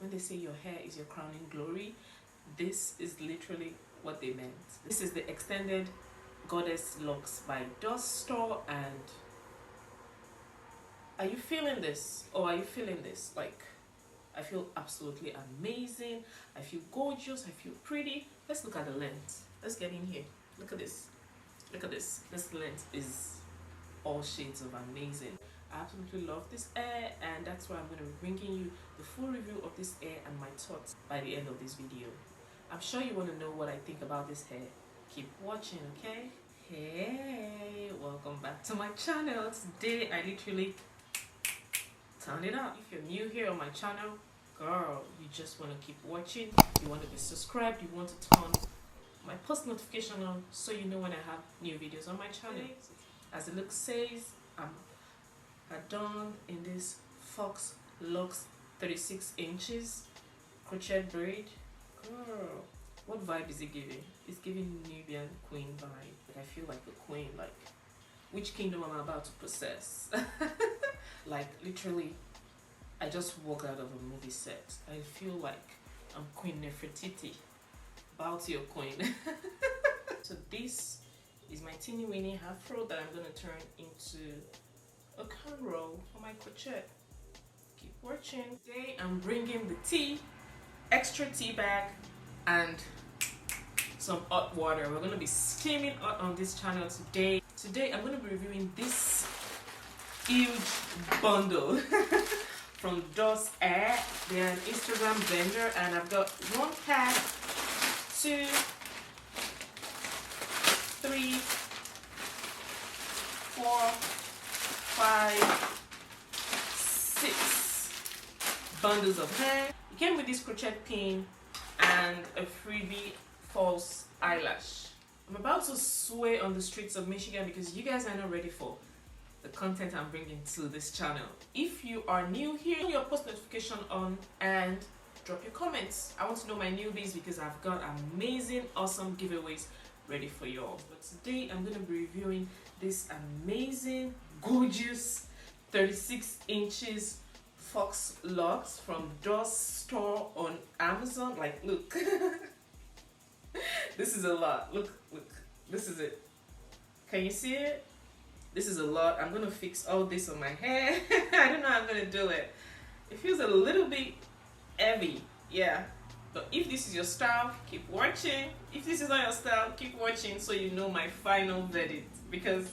when they say your hair is your crowning glory, this is literally what they meant. This is the extended Goddess Locks by DUS store, and are you feeling this? Or are you feeling this? Like, I feel absolutely amazing. I feel gorgeous. I feel pretty. Let's look at the length. Let's get in here. Look at this. Look at this. This length is all shades of amazing. I absolutely love this hair, and that's why I'm going to be bringing you the full review of this hair and my thoughts by the end of this video. I'm sure you want to know what I think about this hair. Keep watching, okay? Hey, welcome back to my channel. Today I literally turn it up. If you're new here on my channel, girl, you just want to keep watching. You want to be subscribed. You want to turn my post notification on so you know when I have new videos on my channel. As the look says, I'm done in this FAUX LOCS 36 inches crochet braid. Girl, what vibe is it giving? It's giving Nubian queen vibe. But I feel like a queen. Like, which kingdom am I about to possess? Like, literally, I just walk out of a movie set. I feel like I'm Queen Nefertiti, about your queen. So this is my teeny weeny afro that I'm going to turn into a cornrow for my crochet. Keep watching. Today I'm bringing the tea, extra tea bag, and some hot water. We're going to be steaming hot on this channel today. Today I'm going to be reviewing this huge bundle from DUS Air. They're an Instagram vendor, and I've got 1 pack, 2, 3, 4, 5, 6 bundles of hair. It came with this crochet pin and a freebie false eyelash. I'm about to sway on the streets of Michigan because you guys are not ready for the content I'm bringing to this channel. If you are new here, turn your post notification on and drop your comments. I want to know my newbies because I've got amazing, awesome giveaways ready for you all. But today I'm going to be reviewing this amazing, gorgeous 36 inches FAUX LOCS from DUS store on Amazon. Like, look. This is a lot. Look, this is it. Can you see it? This is a lot. I'm gonna fix all this on my hair. I don't know how I'm gonna do it. It feels a little bit heavy, yeah. But if this is your style, keep watching. If this is not your style, keep watching so you know my final verdict. Because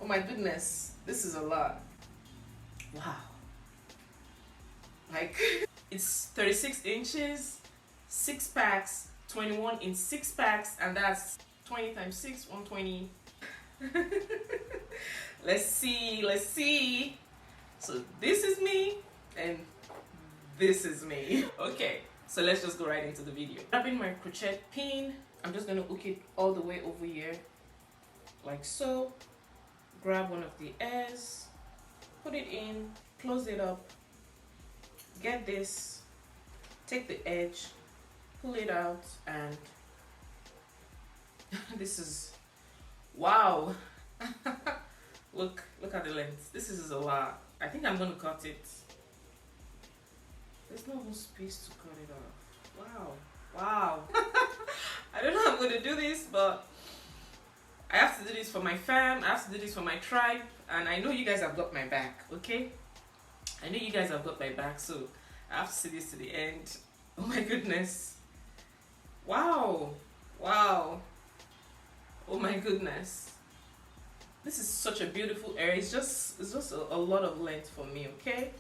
oh my goodness, this is a lot. Wow. Like, it's 36 inches, 6 packs, 21 in 6 packs, and that's 20 times 6, 120. Let's see. So this is me and this is me. Okay, so let's just go right into the video. Grabbing my crochet pin, I'm just gonna hook it all the way over here like so. Grab one of the ends, put it in, close it up, get this, take the edge, pull it out, and this is, wow. look at the length. This is a lot. I think I'm gonna cut it. There's no more space to cut it off. Wow. I don't know how I'm gonna do this, but I have to do this for my fam, I have to do this for my tribe, and I know you guys have got my back, okay? I know you guys have got my back, so I have to see this to the end. Oh my goodness. Wow. Oh my goodness. This is such a beautiful hair. It's just a lot of length for me, okay?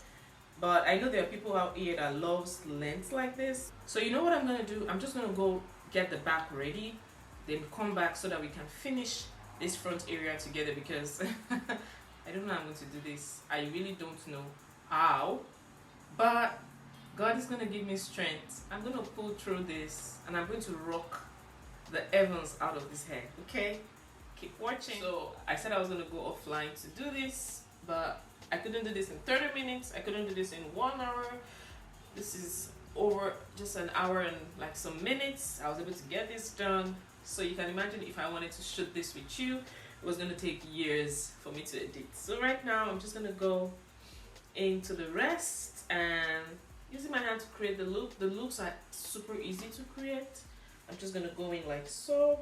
But I know there are people out here that loves length like this. So you know what I'm gonna do? I'm just gonna go get the back ready, then come back so that we can finish this front area together, because I don't know how I'm going to do this. I really don't know how, but God is going to give me strength. I'm going to pull through this, and I'm going to rock the heavens out of this hair, okay? Keep watching. So I said I was going to go offline to do this, but I couldn't do this in 30 minutes. I couldn't do this in 1 hour. This is over just an hour and like some minutes. I was able to get this done. So you can imagine if I wanted to shoot this with you, it was going to take years for me to edit. So right now I'm just going to go into the rest and you using my hand to create the look. The looks are super easy to create. I'm just gonna go in like so.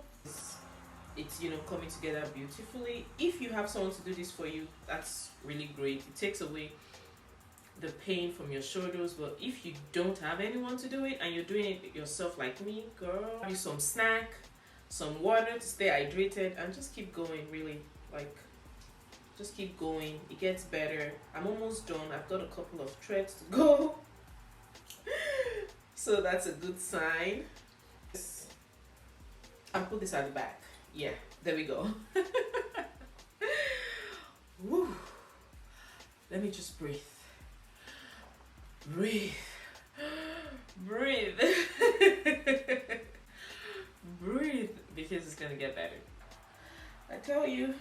It's you know, coming together beautifully. If you have someone to do this for you, that's really great. It takes away the pain from your shoulders. But if you don't have anyone to do it and you're doing it yourself like me, girl, have you some snack, some water to stay hydrated, and just keep going. Really, like, just keep going. It gets better. I'm almost done. I've got a couple of threads to go. So that's a good sign. I'll put this at the back. Yeah, there we go. Woo. Let me just breathe. Breathe. Breathe. Breathe, because it's gonna get better. I tell you,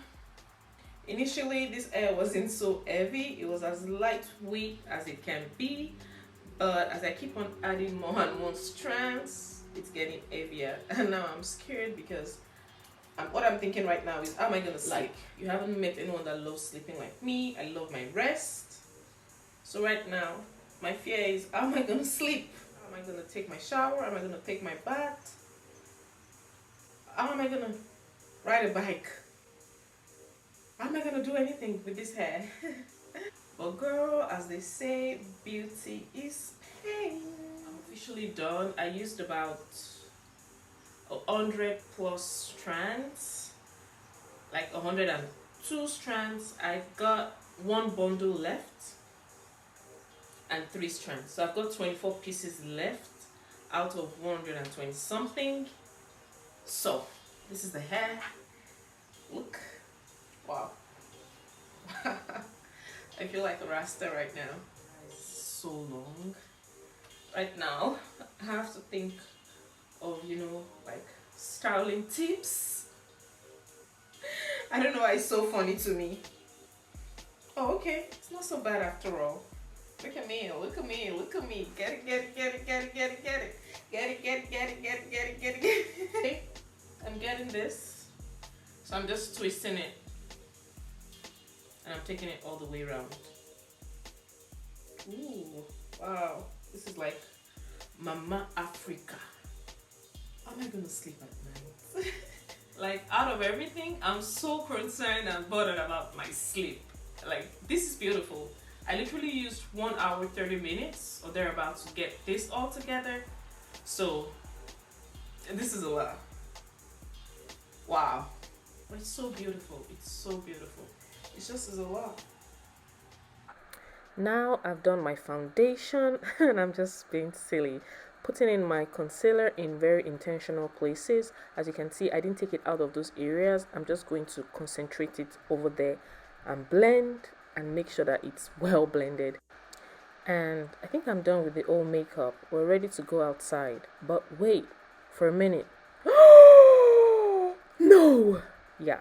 initially this hair wasn't so heavy. It was as lightweight as it can be, but as I keep on adding more and more strands, it's getting heavier. And now I'm scared because what I'm thinking right now is, how am I gonna sleep? Like, you haven't met anyone that loves sleeping like me. I love my rest. So right now, my fear is, how am I gonna sleep? How am I gonna take my shower? How am I gonna take my bath? How am I gonna ride a bike? How am I gonna do anything with this hair? But girl, as they say, beauty is pain. I'm officially done. I used about 100 plus strands, like 102 strands. I've got one bundle left and 3 strands, so I've got 24 pieces left out of 120 something. So this is the hair. Look, wow. I feel like a rasta right now. It's so long. Right now I have to think of, you know, like styling tips. I don't know why it's so funny to me. Oh, okay, it's not so bad after all. Look at me, look at me, look at me. Get it, get it, get it, get it, get it, get it. Get it, get it, get it, get it, get it, get it, get it. I'm getting this. So I'm just twisting it. And I'm taking it all the way around. Ooh, wow. This is like Mama Africa. How am I gonna sleep at night? Like, out of everything, I'm so concerned and bothered about my sleep. Like, this is beautiful. I literally used 1 hour 30 minutes or thereabouts to get this all together. So this is a lot. Wow. But it's so beautiful. It's so beautiful. It's just a lot. Now I've done my foundation and I'm just being silly, putting in my concealer in very intentional places. As you can see, I didn't take it out of those areas. I'm just going to concentrate it over there and blend and make sure that it's well blended. And I think I'm done with the old makeup. We're ready to go outside. But wait for a minute. No! Yeah.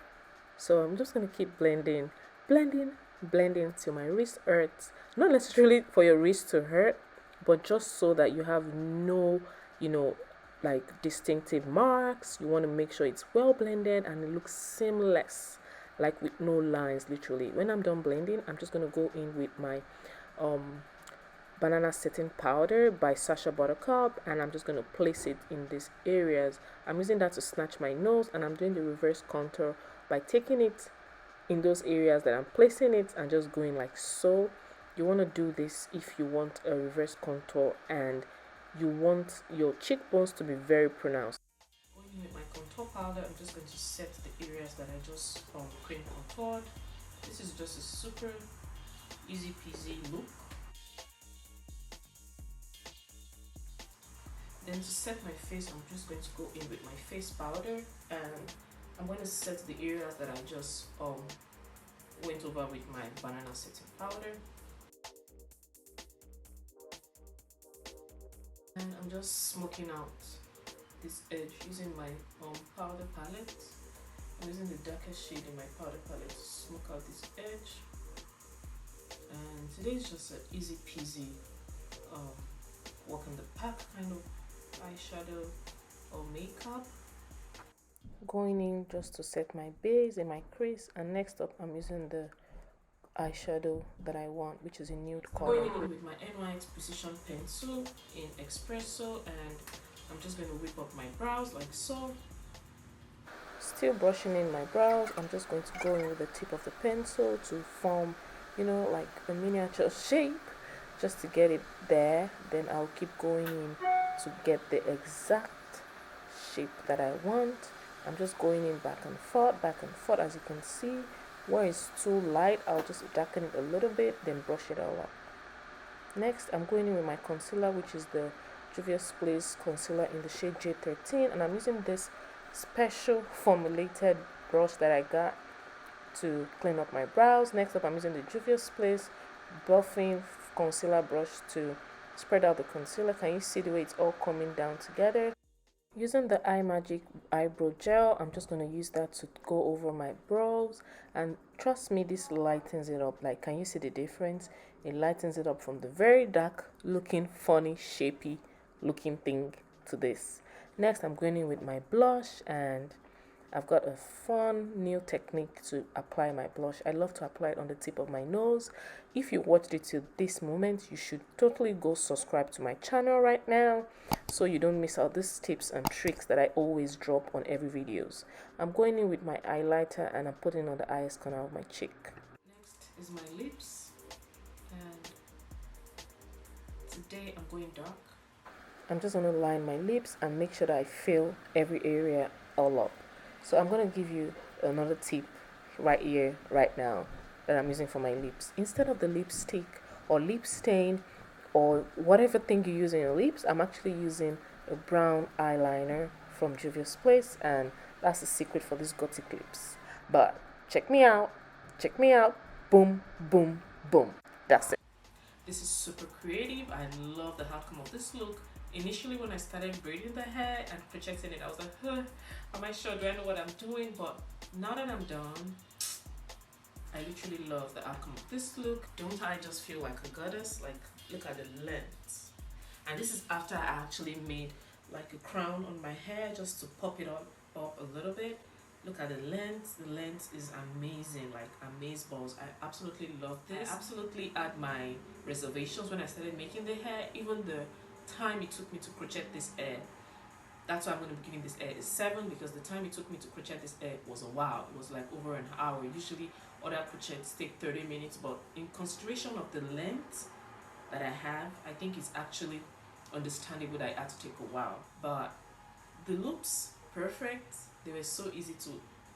So I'm just going to keep blending, blending till my wrist hurts. Not necessarily for your wrist to hurt, but just so that you have no, you know, like distinctive marks. You want to make sure it's well blended and it looks seamless, like with no lines. Literally, when I'm done blending, I'm just going to go in with my banana setting powder by Sacha Buttercup, and I'm just going to place it in these areas. I'm using that to snatch my nose, and I'm doing the reverse contour by taking it in those areas that I'm placing it and just going like so. You want to do this if you want a reverse contour and you want your cheekbones to be very pronounced. Going in with my contour powder, I'm just going to set the areas that I just cream contoured. This is just a super easy peasy look. Then to set my face, I'm just going to go in with my face powder, and I'm going to set the areas that I just went over with my banana setting powder. And I'm just smoking out this edge using my powder palette. I'm using the darkest shade in my powder palette to smoke out this edge. And today is just an easy peasy walk in the park kind of eyeshadow or makeup. Going in just to set my base and my crease, and next up I'm using the eyeshadow that I want, which is a nude color. Going in with my NYX Precision Pencil in Espresso, and I'm just going to whip up my brows like so. Still brushing in my brows, I'm just going to go in with the tip of the pencil to form, you know, like a miniature shape, just to get it there. Then I'll keep going in to get the exact shape that I want. I'm just going in back and forth, as you can see. Where it's too light, I'll just darken it a little bit, then brush it all up. Next, I'm going in with my concealer, which is the Juvia concealer in the shade J13, and I'm using this special formulated brush that I got to clean up my brows. Next up, I'm using the Juvia buffing concealer brush to spread out the concealer. Can you see the way it's all coming down together? Using the iMagic eyebrow gel, I'm just going to use that to go over my brows, and trust me, this lightens it up. Like, can you see the difference? It lightens it up from the very dark looking, funny, shapy looking thing to this. Next, I'm going in with my blush, and I've got a fun new technique to apply my blush. I love to apply it on the tip of my nose. If you watched it to this moment, you should totally go subscribe to my channel right now so you don't miss out these tips and tricks that I always drop on every videos. I'm going in with my highlighter, and I'm putting on the highest corner of my cheek. Next is my lips, and today I'm going dark. I'm just going to line my lips and make sure that I fill every area all up. So I'm going to give you another tip right here, right now, that I'm using for my lips. Instead of the lipstick or lip stain or whatever thing you use in your lips, I'm actually using a brown eyeliner from Juvia's Place, and that's the secret for these gothic lips. But check me out, boom, boom, boom. That's it. This is super creative. I love the outcome of this look. Initially, when I started braiding the hair and projecting it, I was like, huh, am I sure? Do I know what I'm doing? But now that I'm done, I literally love the outcome of this look. Don't I just feel like a goddess? Like, look at the length. And this is after I actually made like a crown on my hair just to pop it up a little bit. Look at the length. The length is amazing, like amazeballs. I absolutely love this. I absolutely had my reservations when I started making the hair. Even the time it took me to crochet this hair, that's why I'm going to be giving this hair a 7, because the time it took me to crochet this hair was a while. It was like over an hour. Usually other crochets take 30 minutes, but in consideration of the length that I have, I think it's actually understandable that it had to take a while. But the loops, perfect. They were so easy to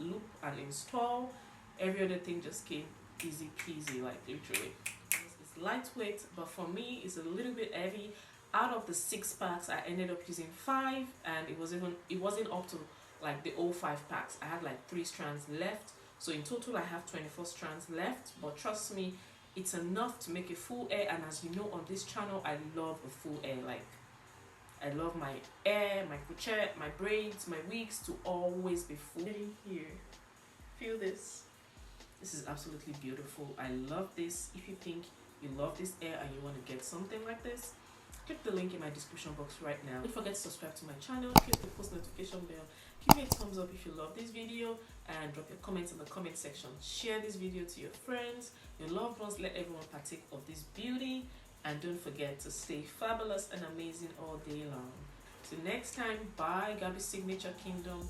loop and install. Every other thing just came easy peasy, like literally. It's lightweight, but for me it's a little bit heavy. Out of the 6 packs, I ended up using 5, and it wasn't up to like the whole 5 packs. I had like 3 strands left, so in total I have 24 strands left. But trust me, it's enough to make a full hair. And as you know, on this channel I love a full hair. Like, I love my hair, my crochet, my braids, my wigs to always be full. Here, feel this. This is absolutely beautiful. I love this. If you think you love this hair and you want to get something like this, click the link in my description box right now. Don't forget to subscribe to my channel, click the post notification bell, give me a thumbs up if you love this video, and drop your comments in the comment section. Share this video to your friends, your loved ones. Let everyone partake of this beauty, and don't forget to stay fabulous and amazing all day long. Till next time, bye, Garbie'Signature Kingdom.